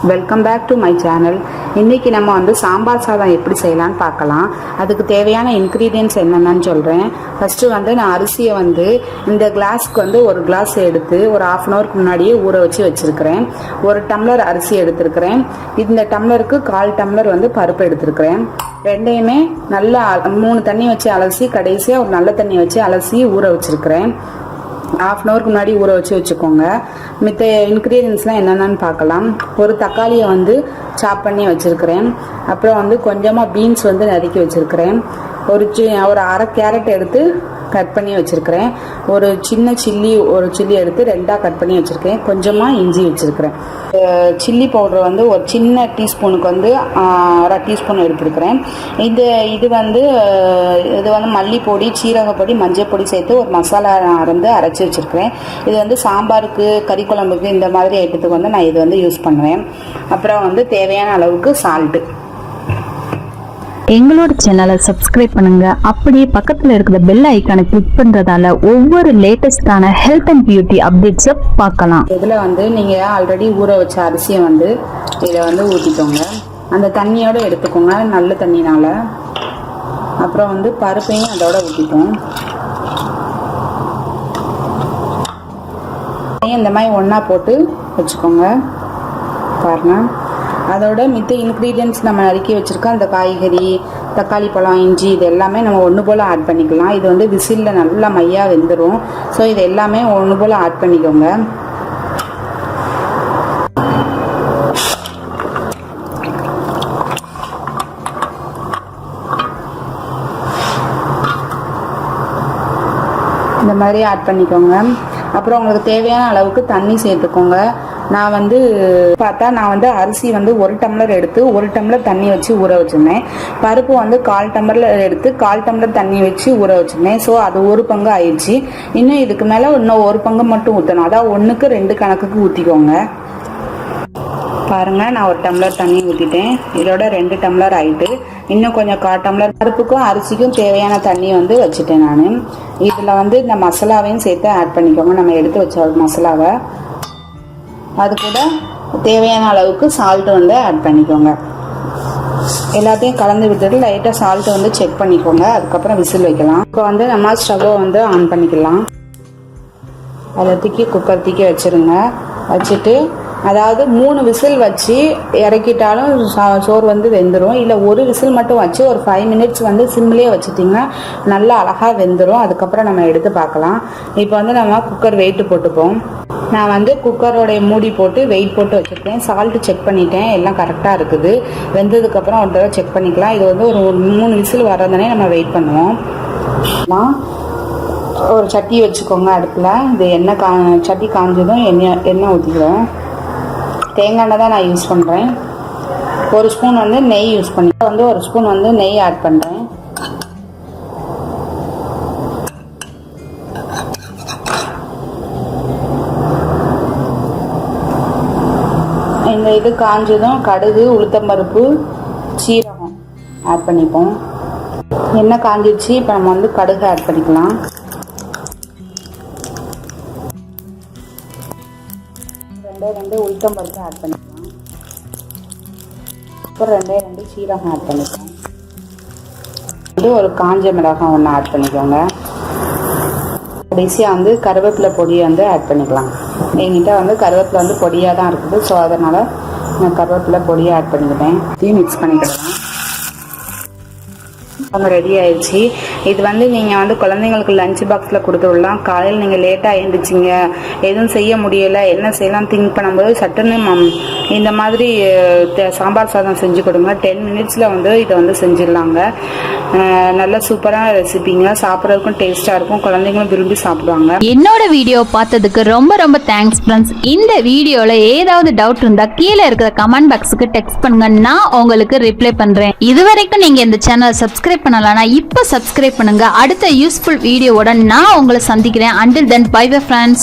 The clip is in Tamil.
Welcome back to my channel. இன்றைக்கி நம்ம வந்து சாம்பார் சாதம் எப்படி செய்யலான்னு பார்க்கலாம். அதுக்கு தேவையான இன்க்ரீடியன்ட்ஸ் என்னென்னு சொல்கிறேன். ஃபஸ்ட்டு வந்து நான் அரிசியை வந்து இந்த கிளாஸ்க்கு வந்து ஒரு கிளாஸ் எடுத்து ஒரு ½ அன் ஹவருக்கு முன்னாடியே ஊற வச்சு வச்சுருக்கிறேன். ஒரு டம்ளர் அரிசி எடுத்துருக்கிறேன். இந்த டம்ளருக்கு 1/4 டம்ளர் வந்து பருப்பு எடுத்துருக்கிறேன். ரெண்டையுமே நல்லா 3 தண்ணி வச்சு அலசி கடைசியாக ஒரு நல்ல தண்ணி வச்சு அலசி ஊற வச்சுருக்கிறேன். ½ அன் ஹவருக்கு முன்னாடி ஊற வச்சுக்கோங்க. மித்த இன்க்ரீடியன்ஸ்லாம் என்னென்னு பார்க்கலாம். ஒரு தக்காளியை வந்து சாப் பண்ணி வச்சுருக்கிறேன். அப்புறம் வந்து கொஞ்சமாக பீன்ஸ் வந்து நறுக்கி வச்சுருக்கிறேன். ஒரு 1/2 கேரட் எடுத்து கட் பண்ணி வச்சுருக்கிறேன். ஒரு சின்ன ஒரு சில்லி எடுத்து 2ஆக கட் பண்ணி வச்சுருக்கேன். கொஞ்சமாக இஞ்சி வச்சுருக்கிறேன். சில்லி பவுடர் வந்து ஒரு சின்ன டீஸ்பூனுக்கு வந்து 1/2 டீஸ்பூன் எடுத்துருக்கிறேன். இது வந்து மல்லிப்பொடி, சீரகப்பொடி, மஞ்சள் பொடி சேர்த்து ஒரு மசாலா வந்து அரைச்சி வச்சுருக்கிறேன். இது வந்து சாம்பாருக்கு, கறி குழம்புக்கு இந்த மாதிரி ஐட்டத்துக்கு வந்து நான் இது வந்து யூஸ் பண்ணுவேன். அப்புறம் வந்து தேவையான அளவுக்கு சால்ட்டு. எங்களோட சேனலை சப்ஸ்கிரைப் பண்ணுங்க. அப்படியே பக்கத்துல இருக்கிற பெல் ஐக்கானை கிளிக் பண்றதால ஒவ்வொரு லேட்டஸ்டான ஹெல்த் அண்ட் பியூட்டி அப்டேட்ஸை பார்க்கலாம். இதில் வந்து நீங்கள் ஆல்ரெடி ஊற வச்ச அரிசியை வந்து இதில் வந்து ஊற்றிக்கோங்க. அந்த தண்ணியோடு எடுத்துக்கோங்க, நல்ல தண்ணினால. அப்புறம் வந்து பருப்பையும் அதோட ஊற்றிப்போம். இந்த மாதிரி ஒன்றா போட்டு வச்சுக்கோங்க. பாருங்க, அதோட மித்த இன்க்ரீடியன்ட்ஸ் நம்ம நறுக்கி வச்சுருக்கோம். அந்த காய்கறி, தக்காளி பழம், இஞ்சி, இது எல்லாமே நம்ம ஒன்று போல் ஆட் பண்ணிக்கலாம். இது வந்து விசிலில் நல்லா மையாக வெந்துடும். ஸோ இது எல்லாமே ஒன்று போல் ஆட் பண்ணிக்கோங்க. இந்த மாதிரி ஆட் பண்ணிக்கோங்க. அப்புறம் உங்களுக்கு தேவையான அளவுக்கு தண்ணி சேர்த்துக்கோங்க. நான் வந்து அரிசி வந்து 1 டம்ளர் எடுத்து 1 டம்ளர் தண்ணி வச்சு ஊற வச்சுருந்தேன். பருப்பு வந்து 1/4 டம்ளர் எடுத்து 1/4 டம்ளர் தண்ணி வச்சு ஊற வச்சுருந்தேன். ஸோ அது 1 பங்கு ஆயிடுச்சு. இன்னும் இதுக்கு மேலே இன்னும் 1 பங்கு மட்டும் ஊற்றணும். அதாவது 1க்கு 2 கணக்குக்கு ஊற்றிக்கோங்க. பாருங்கள், நான் 1 டம்ளர் தண்ணி ஊற்றிட்டேன். இதோட 2 டம்ளர் ஆகிட்டு இன்னும் கொஞ்சம் 1/4 டம்ளர் பருப்புக்கும் அரிசிக்கும் தேவையான தண்ணி வந்து வச்சுட்டேன் நான். இதில் வந்து இந்த மசாலாவையும் சேர்த்து ஆட் பண்ணிக்கோங்க. நம்ம எடுத்து வச்ச மசாலாவை அது கூட தேவையான அளவுக்கு சால்ட்டு வந்து ஆட் பண்ணிக்கோங்க. எல்லாத்தையும் கலந்து விட்டுட்டு லைட்டாக சால்ட்டை வந்து செக் பண்ணிக்கோங்க. அதுக்கப்புறம் விசில் வைக்கலாம். இப்போ வந்து நம்ம ஸ்டவ்வை வந்து ஆன் பண்ணிக்கலாம். அதை குக்கர் தூக்கி வச்சுருங்க. வச்சுட்டு அதாவது 3 விசில் வச்சு இறக்கிட்டாலும் சோறு வந்து வெந்துடும். இல்லை 1 விசில் மட்டும் வச்சு ஒரு 5 மினிட்ஸ் வந்து சிம்லேயே வச்சுட்டிங்கன்னா நல்லா அழகாக வெந்துடும். அதுக்கப்புறம் நம்ம எடுத்து பார்க்கலாம். இப்போ வந்து நம்ம குக்கர் வெயிட்டு போட்டுப்போம். நான் வந்து குக்கரோடைய மூடி போட்டு வெயிட் போட்டு வச்சுருக்கேன். சால்ட்டு செக் பண்ணிட்டேன், எல்லாம் கரெக்டாக இருக்குது. வெந்ததுக்கப்புறம் ஒரு தடவை செக் பண்ணிக்கலாம். இது வந்து ஒரு 3 விசில் வரதானே நம்ம வெயிட் பண்ணுவோம். ஒரு சட்டி வச்சுக்கோங்க அடுப்பில். இது சட்டி காஞ்சதும் எண்ணெய் ஊற்றிக்கிறோம். தேங்காய் எண்ணெய் தான் நான் யூஸ் பண்ணுறேன். 1 ஸ்பூன் வந்து நெய் யூஸ் பண்ணி 1 ஸ்பூன் வந்து நெய் ஆட் பண்ணுறேன். இந்த இது காஞ்சதும் கடுகு, உளுத்தம்பருப்பு, சீரகம் ஆட் பண்ணிப்போம். எண்ணெய் காஞ்சிடுச்சு. இப்போ நம்ம வந்து கடுகு ஆட் பண்ணிக்கலாம். ரெண்டு உளுத்தம்பருப்பு ஆட் பண்ணிக்கலாம். அப்புறம் 2 சீரகம் ஆட் பண்ணிக்கலாம். ஒரு காஞ்ச மிளகாய் 1 ஆட் பண்ணிக்கோங்க. கடைசியாக வந்து கருவேப்பிலை பொடியை வந்து ஆட் பண்ணிக்கலாம். என்கிட்ட வந்து கருவேப்பிலை வந்து பொடியாக தான் இருக்குது. ஸோ அதனால் நான் கருவேப்பிலை பொடியை ஆட் பண்ணிக்கிட்டேன். இதையும் மிக்ஸ் பண்ணிக்கிடலாம். அவங்க ரெடி ஆயிடுச்சு. இது வந்து நீங்கள் வந்து குழந்தைங்களுக்கு லஞ்ச் பாக்ஸில் கொடுத்து விடலாம். காலையில் நீங்கள் லேட்டாக எழுந்திரிச்சிங்க, எதுவும் செய்ய முடியலை, என்ன செய்யலாம் திங்க் பண்ணும்போது சட்டுன்னு இந்த மாதிரி சாம்பார் சாதம் செஞ்சு கொடுங்க. 10 மினிட்ஸில் வந்து இதை வந்து செஞ்சிடலாங்க. நல்ல சூப்பரான ரெசிபிங்க. சாப்பிட்றதுக்கும் டேஸ்ட்டாக இருக்கும். குழந்தைங்களும் விரும்பி சாப்பிடுவாங்க. என்னோட வீடியோ பார்த்ததுக்கு ரொம்ப ரொம்ப தேங்க்ஸ் ஃப்ரெண்ட்ஸ். இந்த வீடியோவில் ஏதாவது டவுட் இருந்தால் கீழே இருக்கிற கமெண்ட் பாக்ஸுக்கு டெக்ஸ்ட் பண்ணுங்க. நான் உங்களுக்கு ரிப்ளை பண்ணுறேன். இதுவரைக்கும் நீங்கள் இந்த சேனலை சப்ஸ்கிரைப் பண்ணலனா இப்போ சப்ஸ்கிரைப் பண்ணுங்க. அடுத்த யூஸ்ஃபுல் வீடியோவோட நான் உங்களை சந்திக்கிறேன். until then bye bye friends.